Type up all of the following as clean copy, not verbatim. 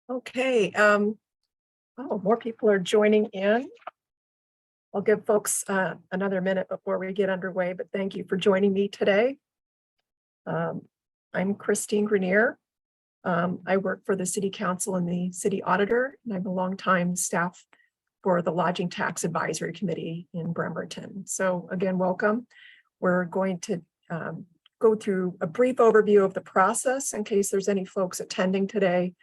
Okay, more people are joining in. I'll give folks another minute before we get underway, but thank you for joining me today. I'm Christine Grenier. I work for the City Council and the City Auditor, and I'm a longtime staff for the Lodging Tax Advisory Committee in Bremerton. So again, welcome. We're going to go through a brief overview of the process in case there's any folks attending today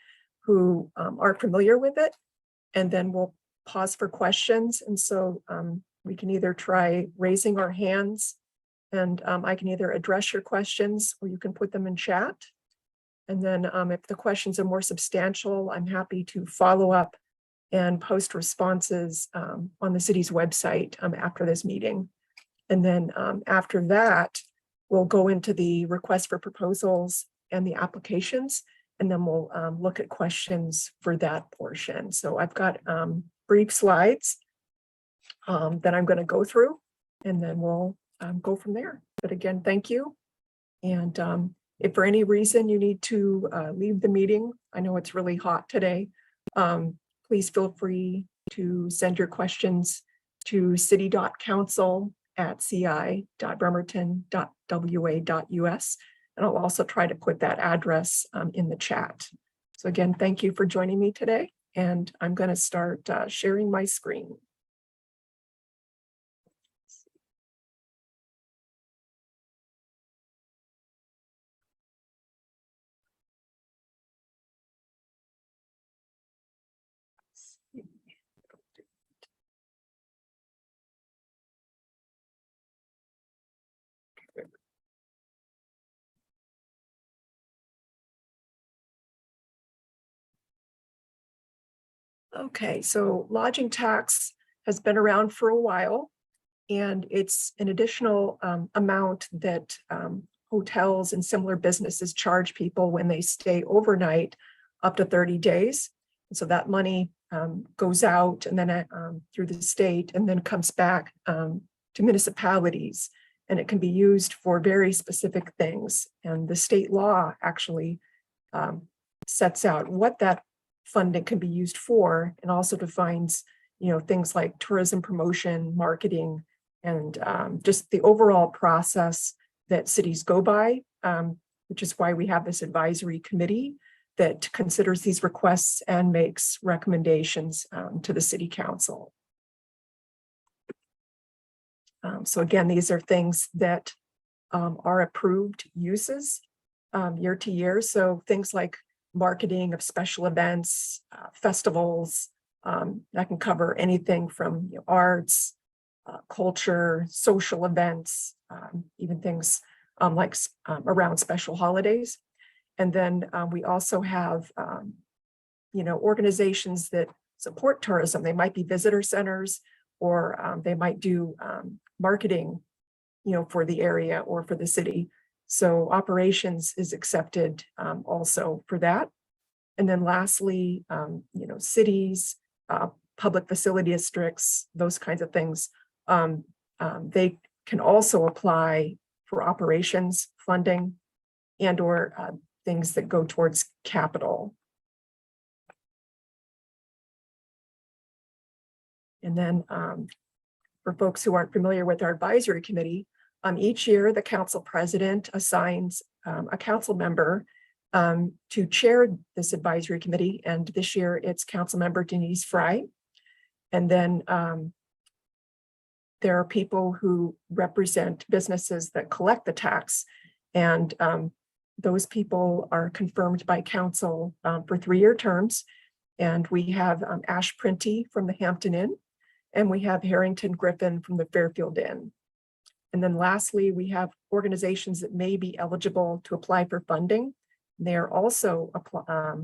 who aren't familiar with it, and then we'll pause for questions. And so we can either try raising our hands, and I can either address your questions or you can put them in chat. And then if the questions are more substantial, I'm happy to follow up and post responses on the city's website after this meeting. And then after that, we'll go into the request for proposals and the applications, and then we'll look at questions for that portion. So I've got brief slides that I'm going to go through, and then we'll go from there. But again, thank you. And if for any reason you need to leave the meeting, I know it's really hot today, please feel free to send your questions to city.council@ci.bremerton.wa.us. And I'll also try to put that address in the chat. So again, thank you for joining me today. And I'm going to start sharing my screen. Okay, so lodging tax has been around for a while, and it's an additional amount that hotels and similar businesses charge people when they stay overnight up to 30 days. And so that money goes out and then through the state and then comes back to municipalities, and it can be used for very specific things. And the state law actually sets out what that funding can be used for, and also defines, things like tourism promotion, marketing, and just the overall process that cities go by, which is why we have this advisory committee that considers these requests and makes recommendations to the city council. So again, these are things that are approved uses year to year. So things like marketing of special events, festivals, that can cover anything from arts, culture, social events, even things like around special holidays. And then we also have, organizations that support tourism. They might be visitor centers, or they might do marketing, for the area or for the city. So operations is accepted also for that. And then lastly, cities, public facility districts, those kinds of things, they can also apply for operations funding and or things that go towards capital. And then for folks who aren't familiar with our advisory committee, each year the council president assigns a council member to chair this advisory committee. And this year it's council member Denise Fry. And then there are people who represent businesses that collect the tax, and those people are confirmed by council for 3-year terms. And we have Ash Printy from the Hampton Inn, and we have Harrington Griffin from the Fairfield Inn. And then lastly, we have organizations that may be eligible to apply for funding. They are also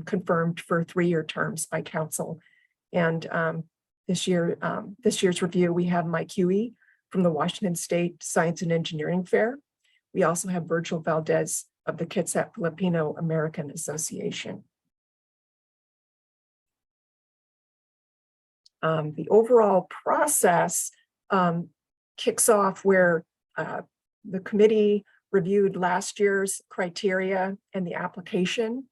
confirmed for 3-year terms by council. And this year's review, we have Mike Huey from the Washington State Science and Engineering Fair. We also have Virgil Valdez of the Kitsap Filipino American Association. The overall process kicks off where the committee reviewed last year's criteria and the application,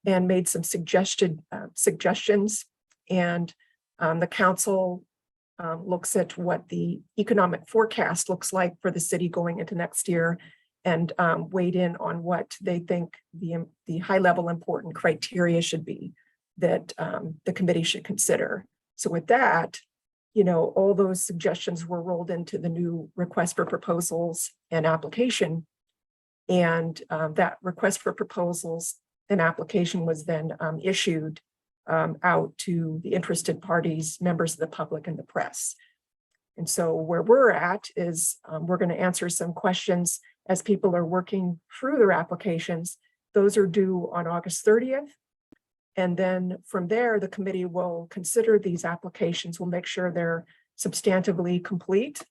and made some suggestions. And the council looks at what the economic forecast looks like for the city going into next year, and weighed in on what they think the high level important criteria should be that the committee should consider. So with that, all those suggestions were rolled into the new request for proposals and application. And that request for proposals and application was then issued out to the interested parties, members of the public, and the press. And so where we're at is we're going to answer some questions as people are working through their applications. Those are due on August 30th. And then from there, the committee will consider these applications. We'll make sure they're substantively complete.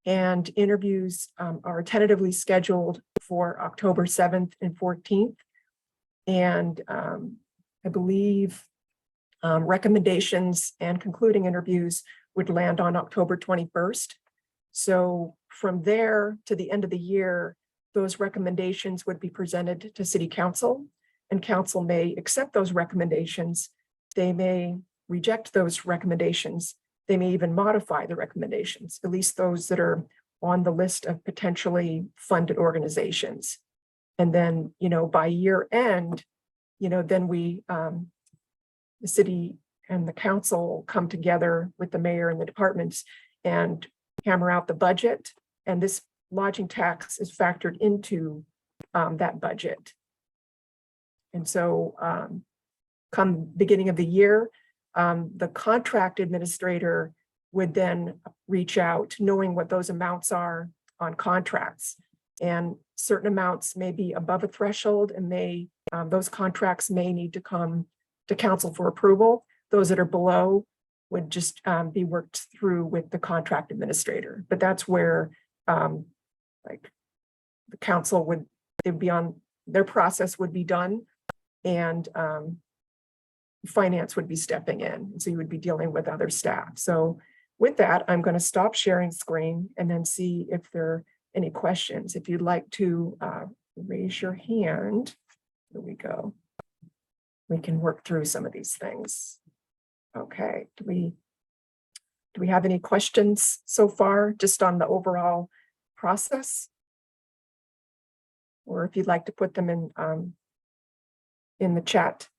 And interviews are tentatively scheduled for October 7th and 14th. And I believe recommendations and concluding interviews would land on October 21st. So from there to the end of the year, those recommendations would be presented to City Council, and Council may accept those recommendations. They may reject those recommendations. They may even modify the recommendations, at least those that are on the list of potentially funded organizations. And then, by year end, then we, the city and the council come together with the mayor and the departments and hammer out the budget. And this lodging tax is factored into that budget. And so come beginning of the year, the contract administrator would then reach out knowing what those amounts are on contracts. And certain amounts may be above a threshold, and those contracts may need to come to council for approval. Those that are below would just be worked through with the contract administrator. But that's where like the council would, they'd be on, their process would be done, and finance would be stepping in. So you would be dealing with other staff. So with that, I'm going to stop sharing screen and then see if there are any questions. If you'd like to raise your hand, here we go. We can work through some of these things. Okay, do we have any questions so far, just on the overall process? Or if you'd like to put them in the chat.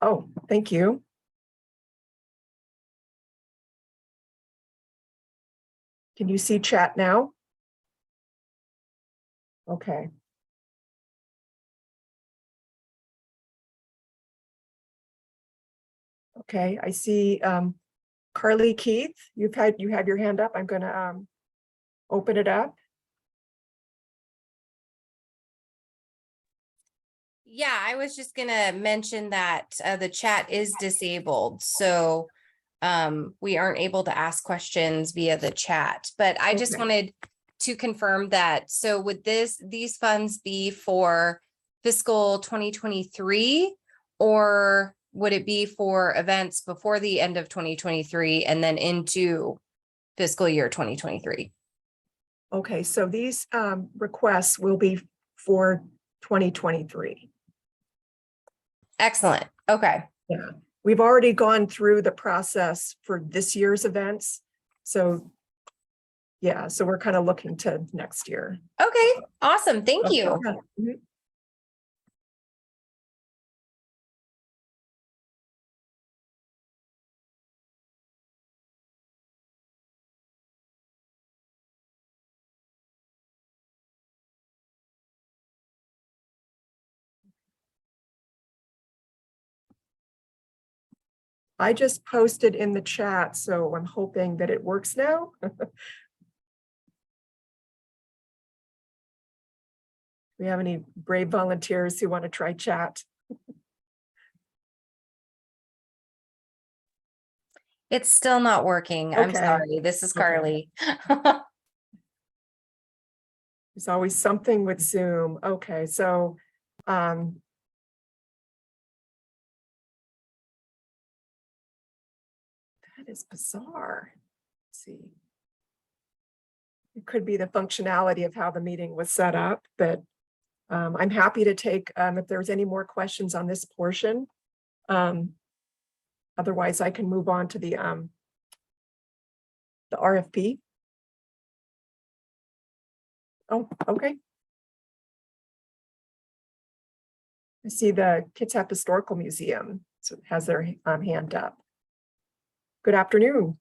Oh, thank you. Can you see chat now? Okay. Okay, I see Carly Keith, you have your hand up. I'm going to open it up. Yeah, I was just gonna mention that the chat is disabled, so we aren't able to ask questions via the chat. But I just wanted to confirm that. So would these funds be for fiscal 2023, or would it be for events before the end of 2023 and then into fiscal year 2023? Okay, so these requests will be for 2023. Excellent. Okay. Yeah, we've already gone through the process for this year's events. So yeah, so we're kind of looking to next year. Okay, awesome. Thank you. Okay. I just posted in the chat, so I'm hoping that it works now. we have any brave volunteers who want to try chat? It's still not working. I'm Okay. sorry. This is Okay. Carly. There's always something with Zoom. Okay, so that is bizarre. Let's see. It could be the functionality of how the meeting was set up, but I'm happy to take if there's any more questions on this portion. Otherwise, I can move on to the RFP. Oh, okay. I see the Kitsap Historical Museum has their hand up. Good afternoon.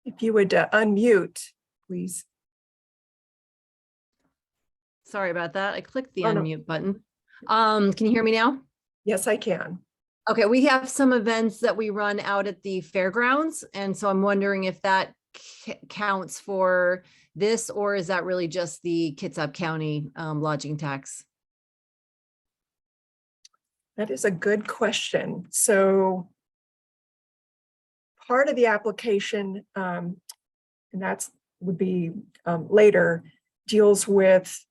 If you would unmute, please. Sorry about that. I clicked the Oh, no. unmute button. Can you hear me now? Yes, I can. Okay, we have some events that we run out at the fairgrounds. And so I'm wondering if that counts for this, or is that really just the Kitsap County lodging tax? That is a good question. So part of the application, and that's would be later, deals with,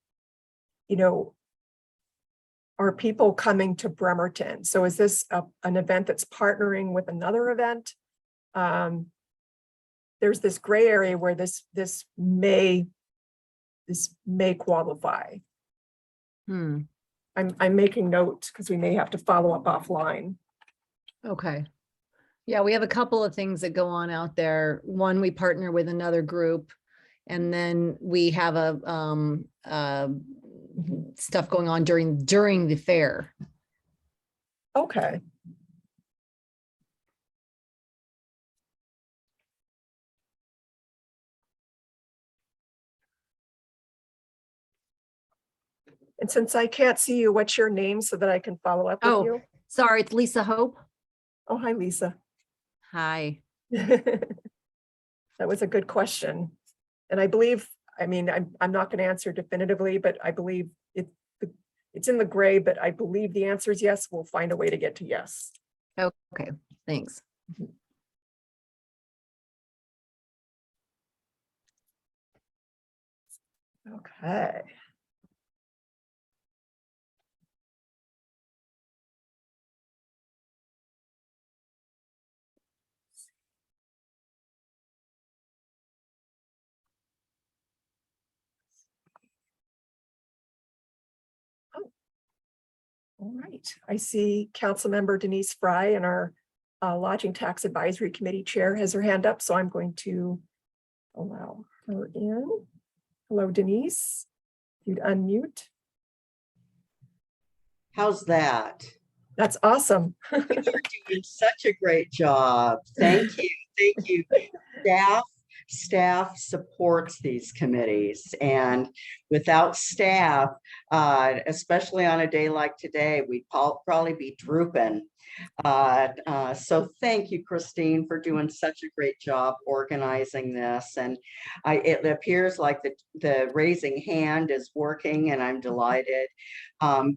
are people coming to Bremerton? So is this an event that's partnering with another event? There's this gray area where this may qualify. I'm making notes because we may have to follow up offline. Okay. Yeah, we have a couple of things that go on out there. One, we partner with another group, and then we have stuff going on during the fair. Okay. And since I can't see you, what's your name so that I can follow up with you? Sorry, it's Lisa Hope. Oh, hi, Lisa. Hi. That was a good question. And I believe, I'm not going to answer definitively, but I believe it's in the gray, but I believe the answer is yes. We'll find a way to get to yes. Okay, thanks. Okay. All right, I see Councilmember Denise Fry and our Lodging Tax Advisory Committee Chair has her hand up, so I'm going to allow her in. Hello, Denise. If you'd unmute. How's that? That's awesome. You're doing such a great job. Thank you. Thank you. Staff supports these committees, and without staff, especially on a day like today, we'd probably be drooping. So thank you, Christine, for doing such a great job organizing this. And it appears like the raising hand is working, and I'm delighted.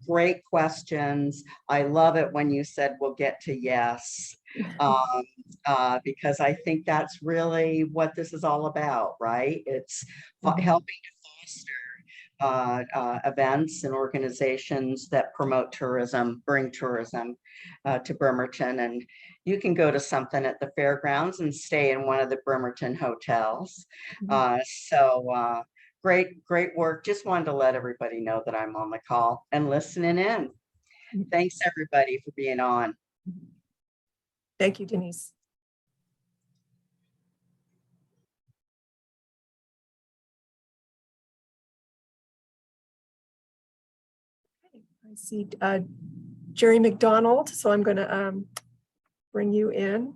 Great questions. I love it when you said we'll get to yes. Because I think that's really what this is all about, right? It's helping to foster events and organizations that promote tourism, bring tourism to Bremerton. And you can go to something at the fairgrounds and stay in one of the Bremerton hotels. Great work. Just wanted to let everybody know that I'm on the call and listening in. Thanks everybody for being on. Thank you, Denise. I see Jerry McDonald, so I'm going to bring you in.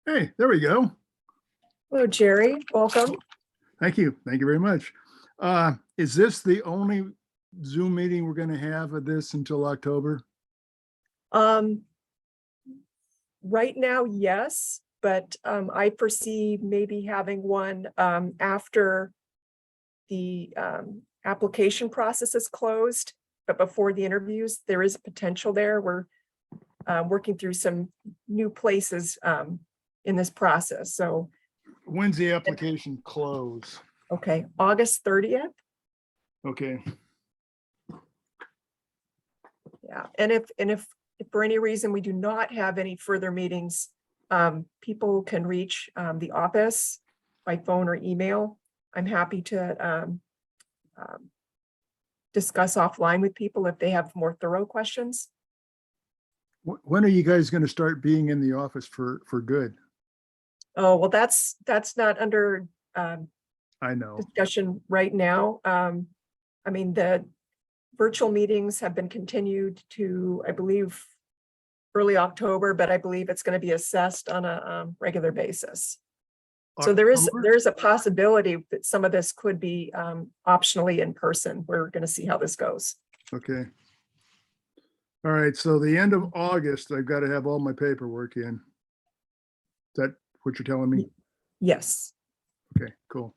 Hey, there we go. Hello, Jerry. Welcome. Thank you. Thank you very much. Is this the only Zoom meeting we're gonna have of this until October? Right now, yes, but I foresee maybe having one after the application process is closed, but before the interviews, there is a potential there. We're working through some new places in this process. So, When's the application close? okay, August 30th. Okay, Yeah, and if for any reason we do not have any further meetings, people can reach the office by phone or email. I'm happy to discuss offline with people if they have more thorough questions. when are you guys gonna start being in the office for good? Oh, well, that's not under I know. discussion right now. I mean, the virtual meetings have been continued to, I believe, early October, but I believe it's going to be assessed on a regular basis. So October? there's a possibility that some of this could be optionally in person. We're going to see how this goes. Okay. All right, so the end of August, I've got to have all my paperwork in. Is that what you're telling me? Yes. Okay, cool.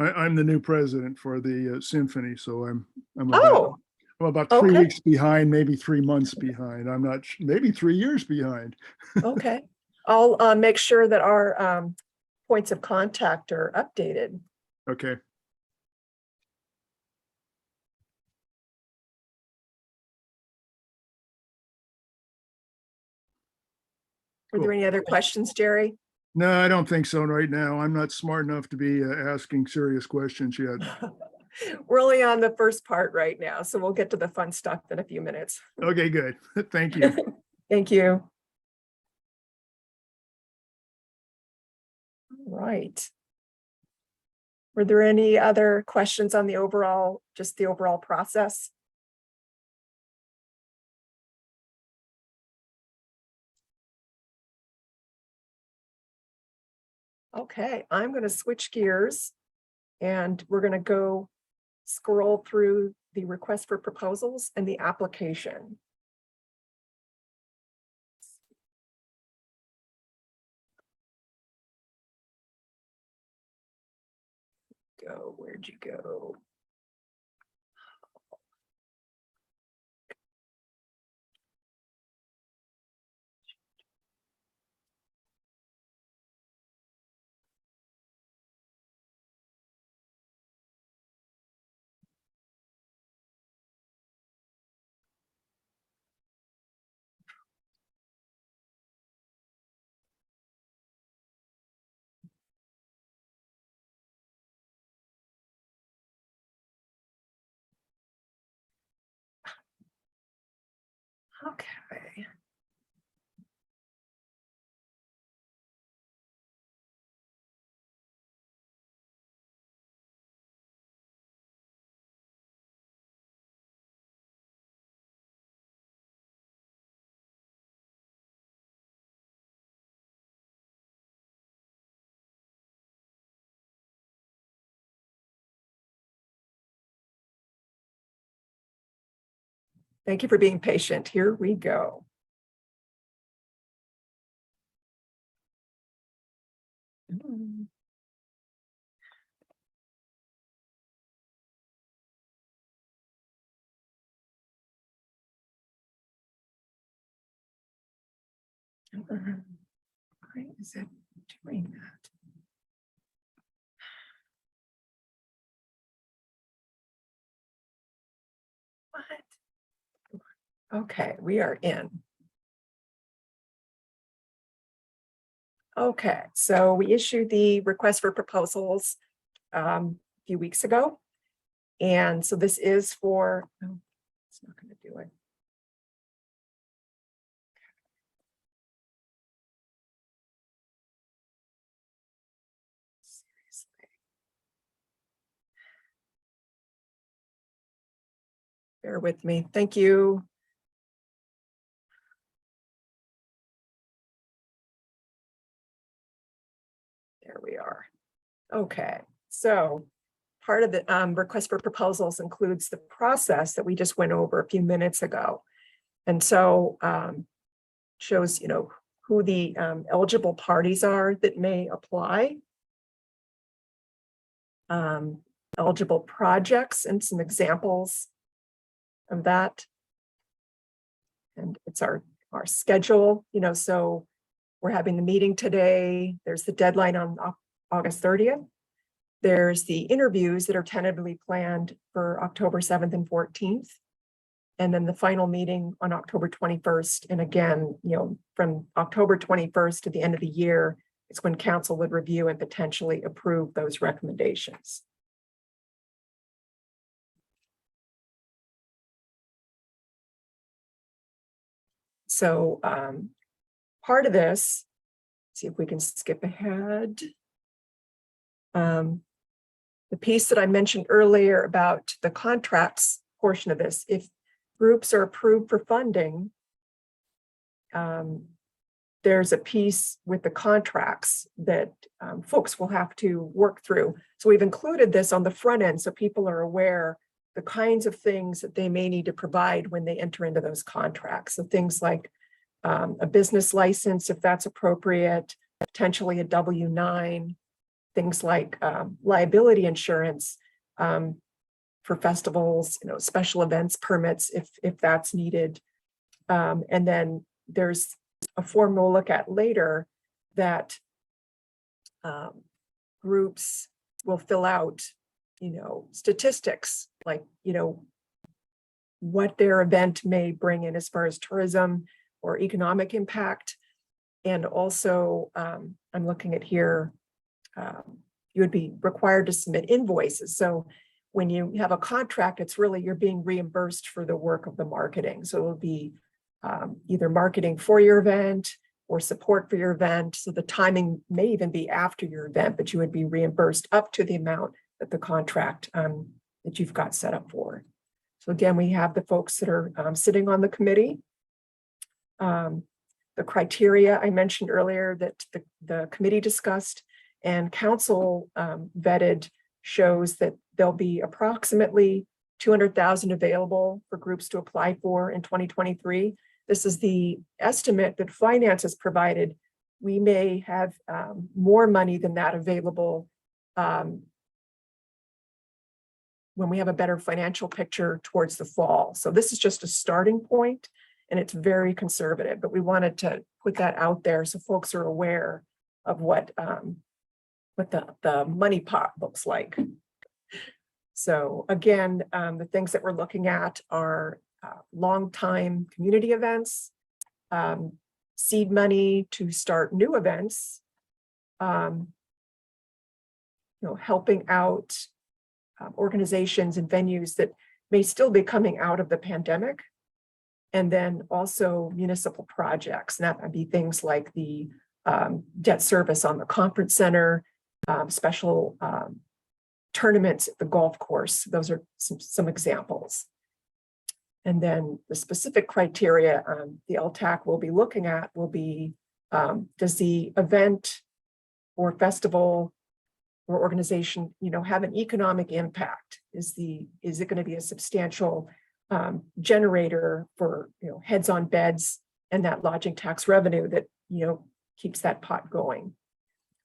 I'm the new president for the symphony, so I'm Oh, about 3 okay. weeks behind, maybe 3 months behind. I'm not, maybe 3 years behind. Okay. I'll make sure that our points of contact are updated. Okay. Were there Cool. any other questions, Jerry? No, I don't think so right now. I'm not smart enough to be asking serious questions yet. We're only on the first part right now, so we'll get to the fun stuff in a few minutes. Okay, good. Thank you. Thank you. All right. Were there any other questions on the overall, just the overall process? Okay, I'm going to switch gears and we're going to go scroll through the request for proposals and the application. Where'd you go? Okay. Thank you for being patient. Here we go. Why is it doing that? What? Okay, we are in. Okay, so we issued the request for proposals a few weeks ago. And so this is for, oh, it's not going to do it. Seriously. Bear with me. Thank you. There we are. Okay, so part of the request for proposals includes the process that we just went over a few minutes ago. And so shows, who the eligible parties are that may apply. Eligible projects and some examples of that. And it's our schedule, so we're having the meeting today. There's the deadline on August 30th. There's the interviews that are tentatively planned for October 7th and 14th. And then the final meeting on October 21st. And again, from October 21st to the end of the year, it's when council would review and potentially approve those recommendations. So part of this, see if we can skip ahead. The piece that I mentioned earlier about the contracts portion of this, if groups are approved for funding, there's a piece with the contracts that folks will have to work through. So we've included this on the front end so people are aware the kinds of things that they may need to provide when they enter into those contracts. So things like a business license, if that's appropriate, potentially a W-9, things like liability insurance for festivals, special events permits if that's needed. And then there's a form we'll look at later that groups will fill out, statistics like, what their event may bring in as far as tourism or economic impact. And also, I'm looking at here, you would be required to submit invoices. So when you have a contract, it's really, you're being reimbursed for the work of the marketing. So it will be either marketing for your event or support for your event. So the timing may even be after your event, but you would be reimbursed up to the amount that the contract that you've got set up for. So again, we have the folks that are sitting on the committee. The criteria I mentioned earlier that the committee discussed and council vetted shows that there'll be approximately 200,000 available for groups to apply for in 2023. This is the estimate that finance has provided. We may have more money than that available when we have a better financial picture towards the fall. So this is just a starting point and it's very conservative, but we wanted to put that out there so folks are aware of what the money pot looks like. So again, the things that we're looking at are long-time community events, seed money to start new events, helping out organizations and venues that may still be coming out of the pandemic, and then also municipal projects. And that might be things like the debt service on the conference center, special tournaments at the golf course. Those are some examples. And then the specific criteria the LTAC will be looking at will be, does the event or festival or organization, have an economic impact? Is it going to be a substantial generator for, heads on beds and that lodging tax revenue that, keeps that pot going?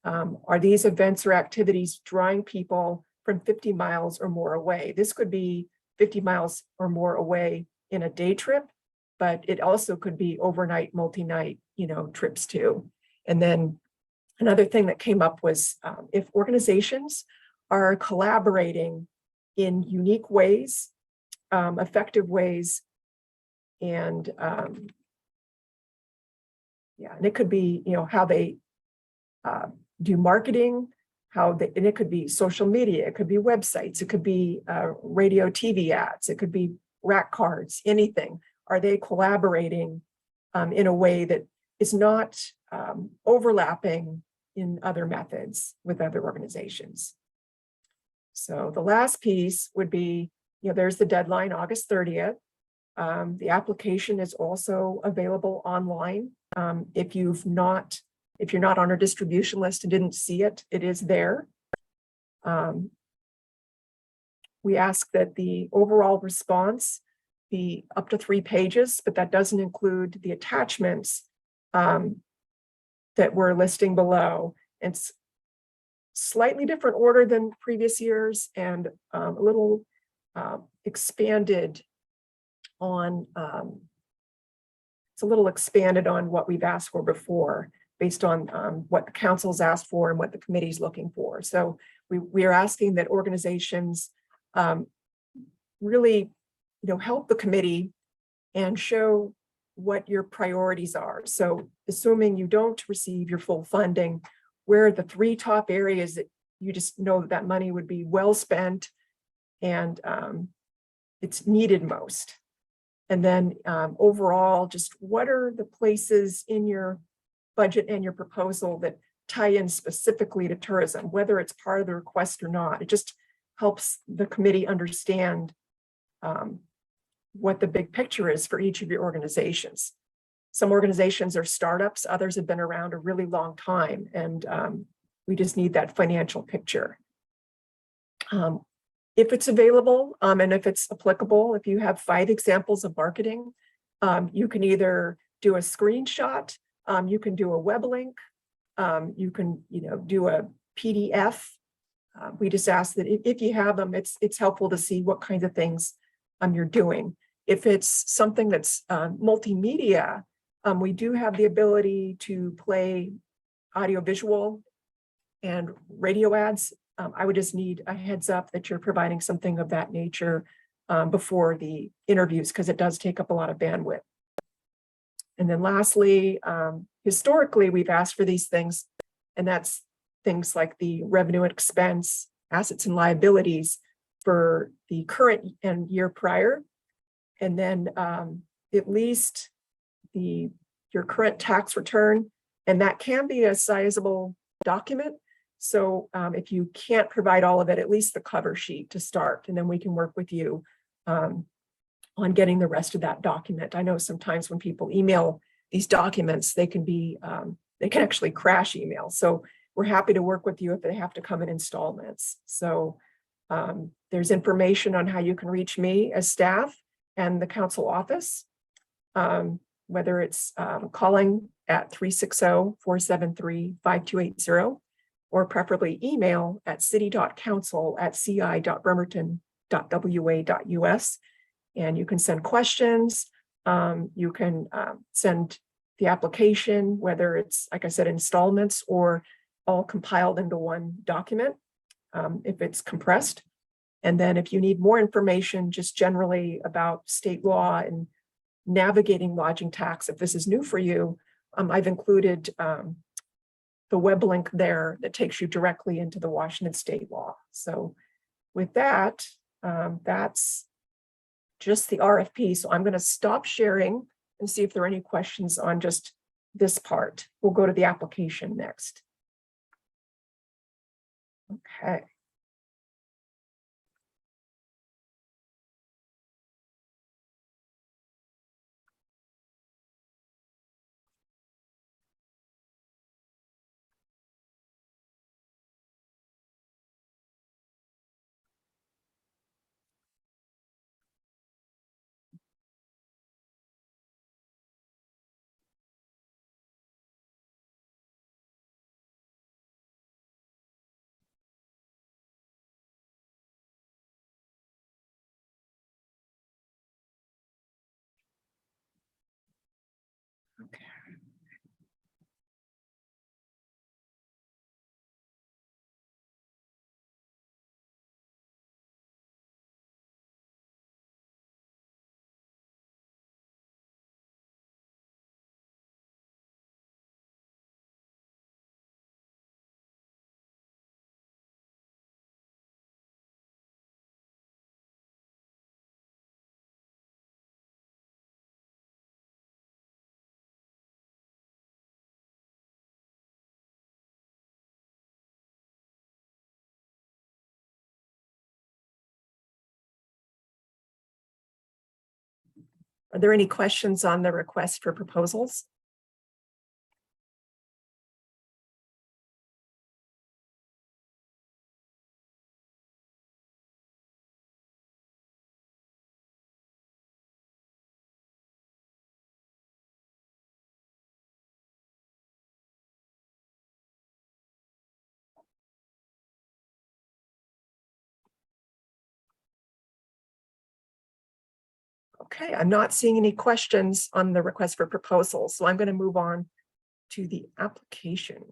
Are these events or activities drawing people from 50 miles or more away? This could be 50 miles or more away in a day trip, but it also could be overnight, multi-night, trips too. And then another thing that came up was if organizations are collaborating in unique ways, effective ways, and and it could be, how they do marketing, and it could be social media, it could be websites, it could be radio, TV ads, it could be rack cards, anything. Are they collaborating in a way that is not overlapping in other methods with other organizations? So the last piece would be, there's the deadline, August 30th. The application is also available online. If you're not on our distribution list and didn't see it, it is there. we ask that the overall response be up to 3 pages, but that doesn't include the attachments that we're listing below. It's slightly different order than previous years and a little expanded on, it's a little expanded on what we've asked for before, based on what the council's asked for and what the committee's looking for. So we are asking that organizations really, help the committee and show what your priorities are. So assuming you don't receive your full funding, where are the 3 top areas that you just know that money would be well spent and it's needed most. And then overall, just what are the places in your budget and your proposal that tie in specifically to tourism, whether it's part of the request or not. It just helps the committee understand what the big picture is for each of your organizations. Some organizations are startups, others have been around a really long time, and we just need that financial picture. If it's available and if it's applicable, if you have 5 examples of marketing, you can either do a screenshot, you can do a web link, you can do a PDF. We just ask that if you have them, it's helpful to see what kinds of things you're doing. If it's something that's multimedia, we do have the ability to play audiovisual and radio ads. I would just need a heads up that you're providing something of that nature before the interviews, because it does take up a lot of bandwidth. And then lastly, historically, we've asked for these things, and that's things like the revenue and expense, assets and liabilities for the current and year prior. And then at least your current tax return, and that can be a sizable document. So if you can't provide all of it, at least the cover sheet to start, and then we can work with you on getting the rest of that document. I know sometimes when people email these documents, they can actually crash email. So we're happy to work with you if they have to come in installments. So there's information on how you can reach me as staff and the council office, whether it's calling at 360-473-5280, or preferably email at city.council@ci.bremerton.wa.us. And you can send questions. You can send the application, whether it's, like I said, installments or all compiled into one document, if it's compressed. And then if you need more information, just generally about state law and navigating lodging tax, if this is new for you, I've included the web link there that takes you directly into the Washington state law. So with that, that's just the RFP. So I'm going to stop sharing and see if there are any questions on just this part. We'll go to the application next. Okay. Okay. Are there any questions on the request for proposals? Okay, I'm not seeing any questions on the request for proposals, so I'm going to move on to the application.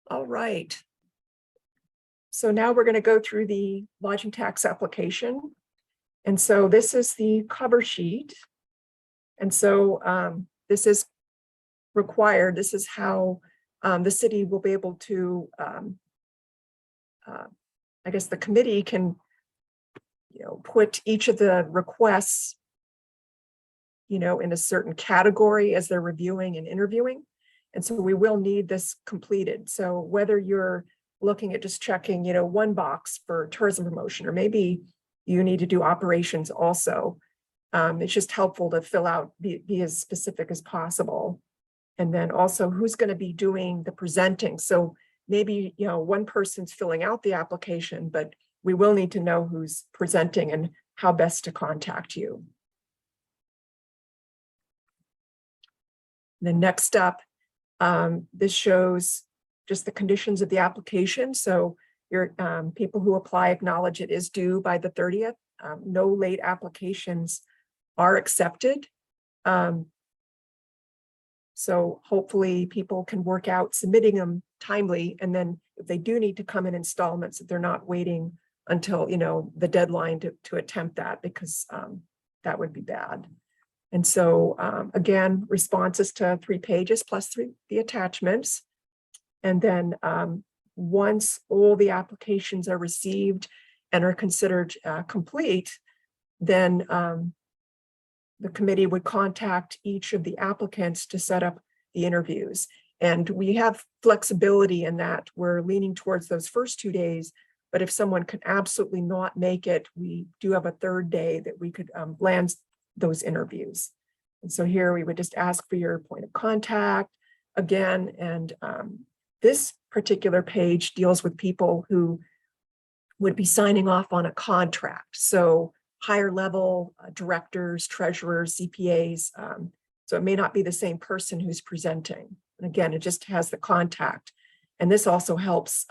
All right. So now we're going to go through the lodging tax application. And so this is the cover sheet. And so this is required. This is how the city will be able to, I guess the committee can, put each of the requests, in a certain category as they're reviewing and interviewing. And so we will need this completed. So whether you're looking at just checking, one box for tourism promotion, or maybe you need to do operations also, it's just helpful to fill out, be as specific as possible. And then also who's going to be doing the presenting. So maybe, one person's filling out the application, but we will need to know who's presenting and how best to contact you. The next up, this shows just the conditions of the application. So your people who apply acknowledge it is due by the 30th. No late applications are accepted. So hopefully people can work out submitting them timely. And then if they do need to come in installments, that they're not waiting until, the deadline to attempt that, because that would be bad. And so again, responses to 3 pages plus the attachments. And then once all the applications are received and are considered complete, then the committee would contact each of the applicants to set up the interviews. And we have flexibility in that we're leaning towards those first 2 days, but if someone could absolutely not make it, we do have a 3rd day that we could land those interviews. And so here we would just ask for your point of contact again. And this particular page deals with people who would be signing off on a contract. So higher level directors, treasurers, CPAs. So it may not be the same person who's presenting. And again, it just has the contact. And this also helps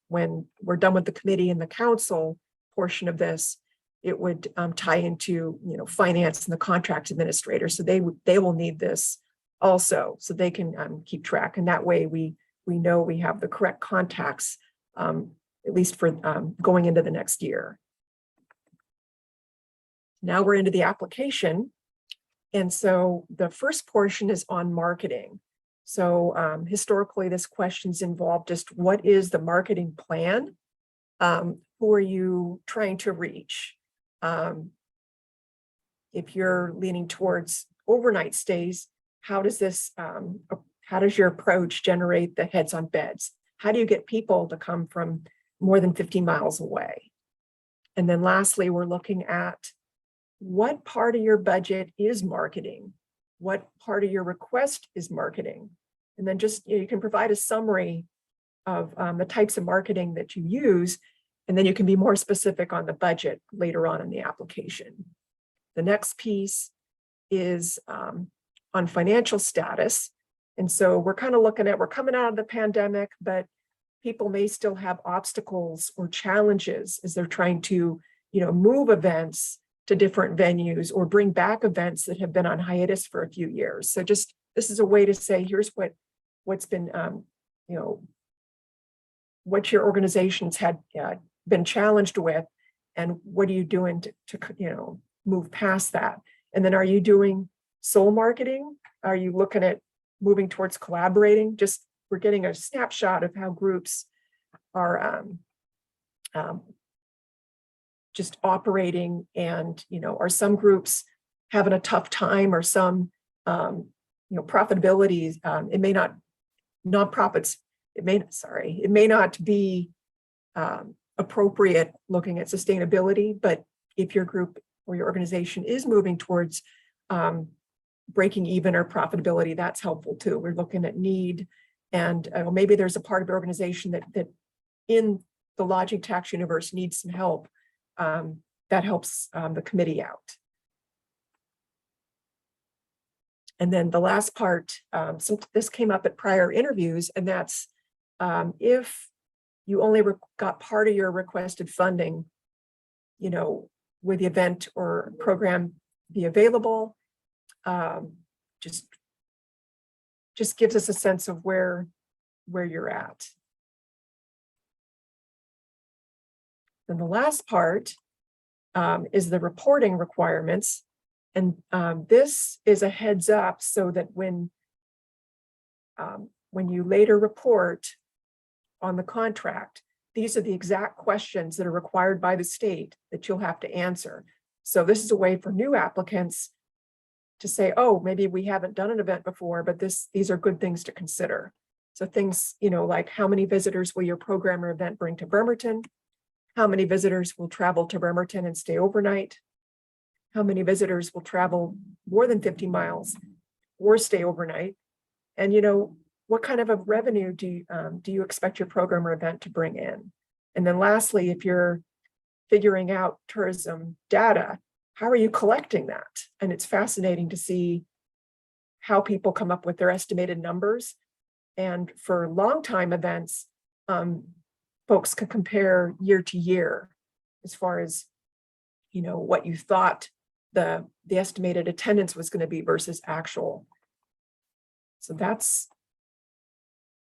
when we're done with the committee and the council portion of this, it would tie into, finance and the contract administrator. So they will need this also, so they can keep track. And that way we know we have the correct contacts, at least for going into the next year. Now we're into the application. And so the first portion is on marketing. So historically, this question's involved just what is the marketing plan? Who are you trying to reach? If you're leaning towards overnight stays, how does your approach generate the heads on beds? How do you get people to come from more than 50 miles away? And then lastly, we're looking at what part of your budget is marketing? What part of your request is marketing? And then just, you can provide a summary of the types of marketing that you use, and then you can be more specific on the budget later on in the application. The next piece is on financial status. And so we're kind of looking at, we're coming out of the pandemic, but people may still have obstacles or challenges as they're trying to, move events to different venues or bring back events that have been on hiatus for a few years. So just, this is a way to say, here's what's been, what your organizations had been challenged with, and what are you doing to move past that? And then, are you doing soul marketing? Are you looking at moving towards collaborating? Just, we're getting a snapshot of how groups are just operating, and are some groups having a tough time, or some profitability, it may not, nonprofits, it may not be appropriate looking at sustainability, but if your group or your organization is moving towards breaking even or profitability, that's helpful too. We're looking at need, and maybe there's a part of your organization that in the lodging tax universe needs some help. That helps the committee out. And then the last part, this came up at prior interviews, and that's if you only got part of your requested funding, would the event or program be available? Just gives us a sense of where you're at. Then the last part is the reporting requirements. And this is a heads up so that when you later report on the contract, these are the exact questions that are required by the state that you'll have to answer. So this is a way for new applicants to say, oh, maybe we haven't done an event before, but these are good things to consider. So things, like how many visitors will your program or event bring to Bremerton? How many visitors will travel to Bremerton and stay overnight? How many visitors will travel more than 50 miles or stay overnight? And, what kind of a revenue do you expect your program or event to bring in? And then lastly, if you're figuring out tourism data, how are you collecting that? And it's fascinating to see how people come up with their estimated numbers. And for long time events, folks can compare year to year as far as, what you thought the estimated attendance was going to be versus actual. So that's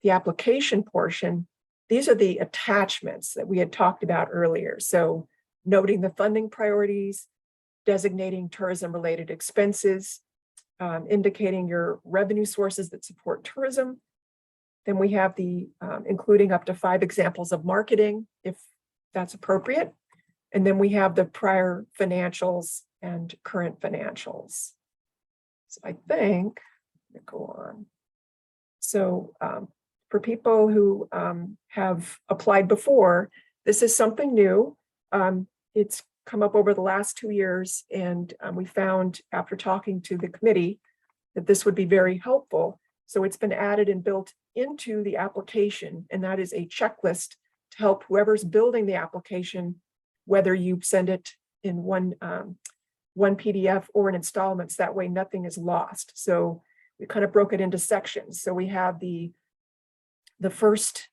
the application portion. These are the attachments that we had talked about earlier. So noting the funding priorities, designating tourism-related expenses, indicating your revenue sources that support tourism. Then we have the including up to 5 examples of marketing, if that's appropriate. And then we have the prior financials and current financials. So I think, go on. So for people who have applied before, this is something new. It's come up over the last 2 years, and we found after talking to the committee that this would be very helpful. So it's been added and built into the application, and that is a checklist to help whoever's building the application, whether you send it in one PDF or in installments. That way nothing is lost. So we kind of broke it into sections. So we have the first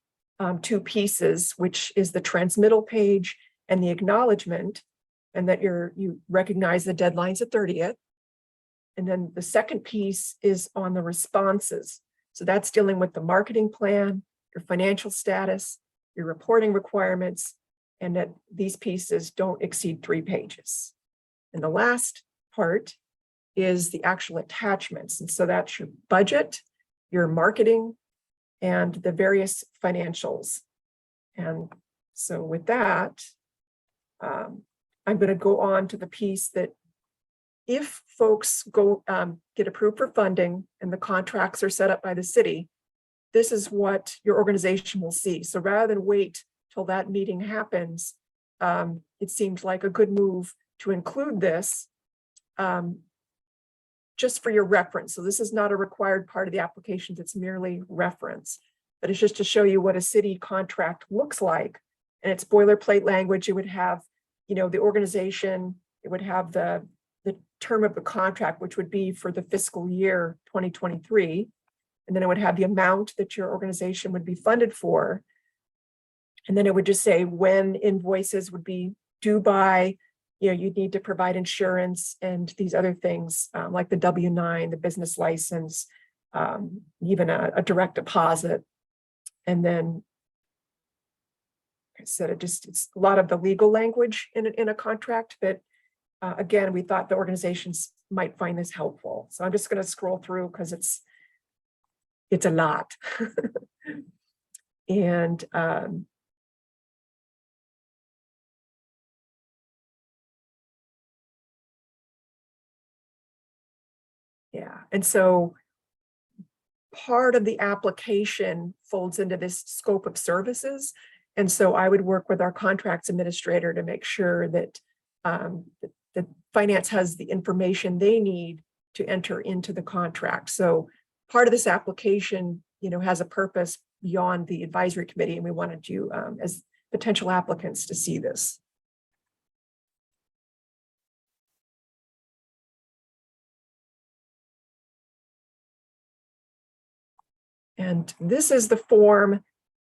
2 pieces, which is the transmittal page and the acknowledgement, and that you recognize the deadline's the 30th. And then the second piece is on the responses. So that's dealing with the marketing plan, your financial status, your reporting requirements, and that these pieces don't exceed 3 pages. And the last part is the actual attachments. And so that's your budget, your marketing, and the various financials. And so with that, I'm going to go on to the piece that if folks get approved for funding and the contracts are set up by the city, this is what your organization will see. So rather than wait till that meeting happens, it seemed like a good move to include this just for your reference. So this is not a required part of the application, it's merely reference, but it's just to show you what a city contract looks like. And it's boilerplate language. It would have, the organization, it would have the term of the contract, which would be for the fiscal year 2023. And then it would have the amount that your organization would be funded for. And then it would just say when invoices would be due by, you'd need to provide insurance and these other things like the W-9, the business license, even a direct deposit. And then I said, it's a lot of the legal language in a contract, but again, we thought the organizations might find this helpful. So I'm just going to scroll through because it's a lot. And yeah, and so part of the application folds into this scope of services. And so I would work with our contracts administrator to make sure that the finance has the information they need to enter into the contract. So part of this application, has a purpose beyond the advisory committee, and we wanted you as potential applicants to see this. And this is the form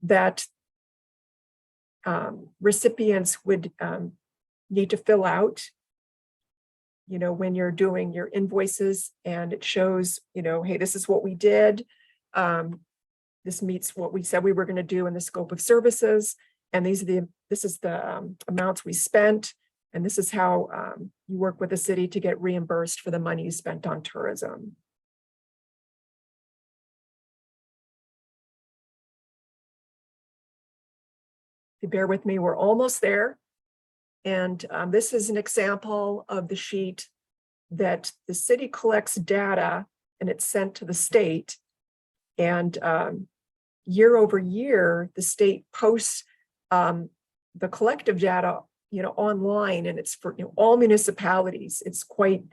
that recipients would need to fill out, when you're doing your invoices, and it shows, hey, this is what we did. This meets what we said we were going to do in the scope of services. And this is the amounts we spent. And this is how you work with the city to get reimbursed for the money you spent on tourism. Bear with me, we're almost there. And this is an example of the sheet that the city collects data and it's sent to the state. And year over year, the state posts the collective data, online, and it's for all municipalities. It's quite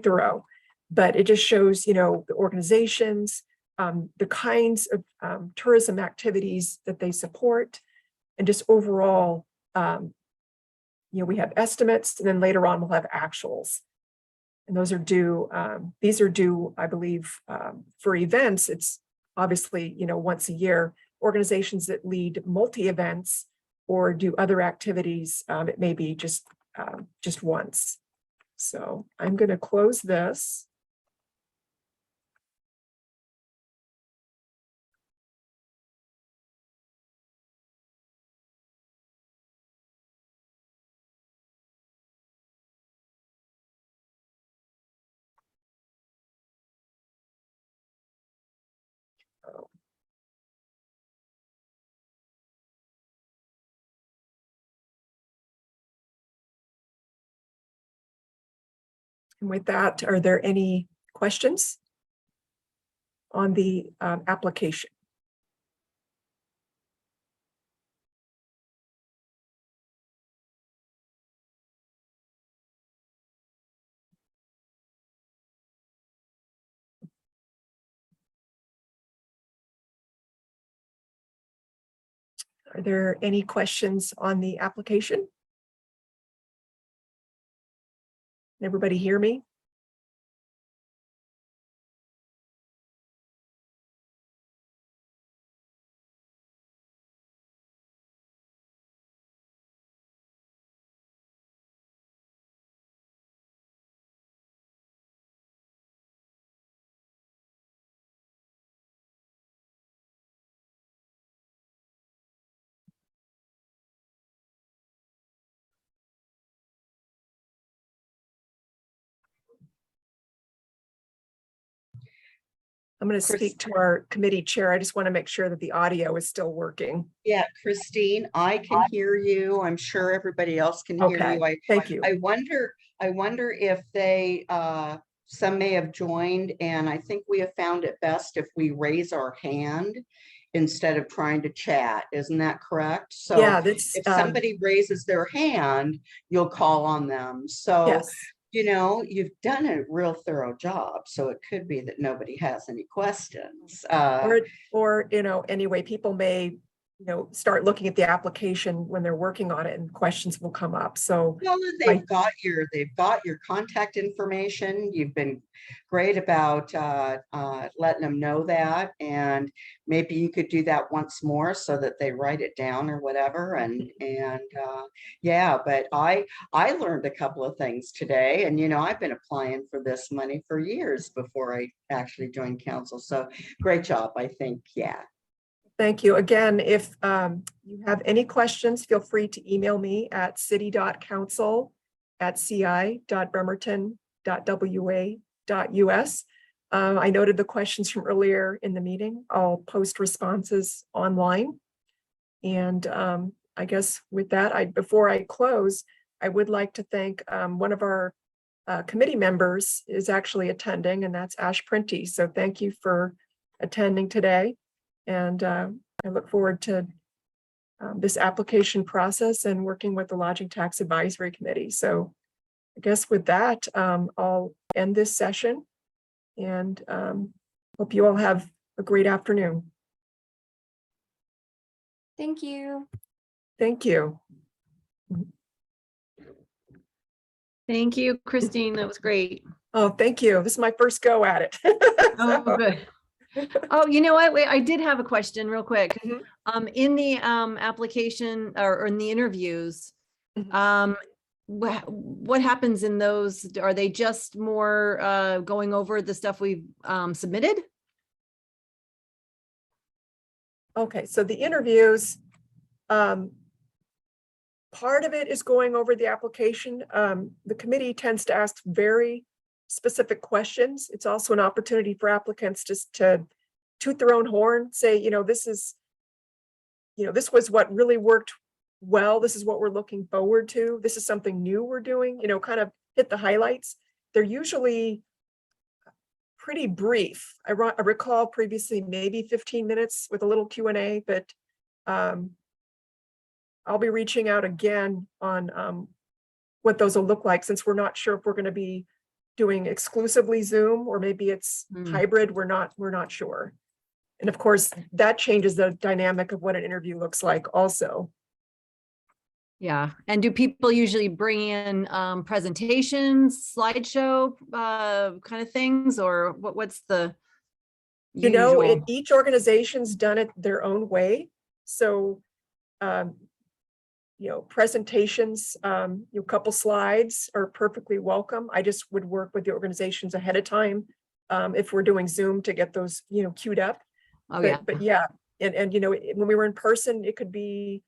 thorough, but it just shows, the organizations, the kinds of tourism activities that they support, and just overall, we have estimates, and then later on we'll have actuals. And those are due, these are due, I believe, for events. It's obviously, once a year. Organizations that lead multi-events or do other activities, it may be just once. So I'm going to close this. And with that, are there any questions on the application? Are there any questions on the application? Everybody hear me? I'm going to speak to our committee chair. I just want to make sure that the audio is still working. Yeah, Christine, I can hear you. I'm sure everybody else can hear Okay, you. thank you. I wonder if they, some may have joined, and I think we have found it best if we raise our hand instead of trying to chat. Isn't that correct? So Yeah, that's if somebody raises their hand, you'll call on them. So yes. You've done a real thorough job, so it could be that nobody has any questions. Or anyway, people may, start looking at the application when they're working on it, and questions will come up. So well, they've got your contact information. You've been great about letting them know that, and maybe you could do that once more so that they write it down or whatever. And yeah, but I learned a couple of things today, and I've been applying for this money for years before I actually joined council. So great job, I think. Yeah. Thank you. Again, if you have any questions, feel free to email me at city.council@ci.bremerton.wa.us. I noted the questions from earlier in the meeting. I'll post responses online. And I guess with that, before I close, I would like to thank one of our committee members is actually attending, and that's Ash Printy. So thank you for attending today. And I look forward to this application process and working with the Lodging Tax Advisory Committee. So I guess with that, I'll end this session and hope you all have a great afternoon. Thank you. Thank you. Thank you, Christine. That was great. Oh, thank you. This is my first go at it. Oh, So, good. Oh, you know what? Wait, I did have a question real quick. Mhm. In the application or in the interviews, Mhm. what happens in those? Are they just more going over the stuff we've submitted? Okay, so the interviews, part of it is going over the application. The committee tends to ask very specific questions. It's also an opportunity for applicants just to toot their own horn, say, this is, this was what really worked well. This is what we're looking forward to. This is something new we're doing, kind of hit the highlights. They're usually pretty brief. I recall previously maybe 15 minutes with a little Q&A, but I'll be reaching out again on what those will look like, since we're not sure if we're going to be doing exclusively Zoom or maybe it's hybrid. We're not sure. And of course, that changes the dynamic of what an interview looks like also. Yeah. And do people usually bring in presentations, slideshow kind of things, or what's the usual? Each organization's done it their own way. So, presentations, a couple slides are perfectly welcome. I just would work with the organizations ahead of time if we're doing Zoom to get those, queued up. Oh, yeah. But yeah, and when we were in person, it could be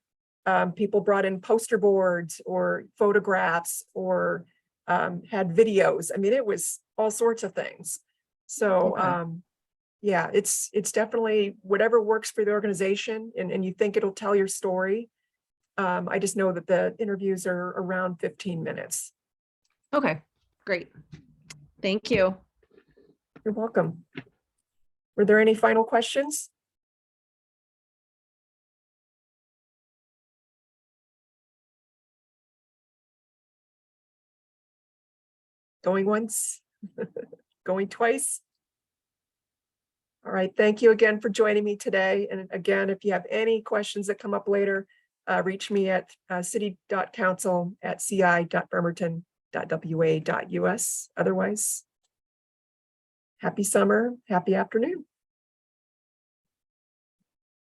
people brought in poster boards or photographs or had videos. I mean, it was all sorts of things. So Okay. yeah, it's definitely whatever works for the organization and you think it'll tell your story. I just know that the interviews are around 15 minutes. Okay, great. Thank you. You're welcome. Were there any final questions? Going once, going twice. All right, thank you again for joining me today. And again, if you have any questions that come up later, reach me at city.council@ci.bremerton.wa.us. Otherwise, happy summer, happy afternoon.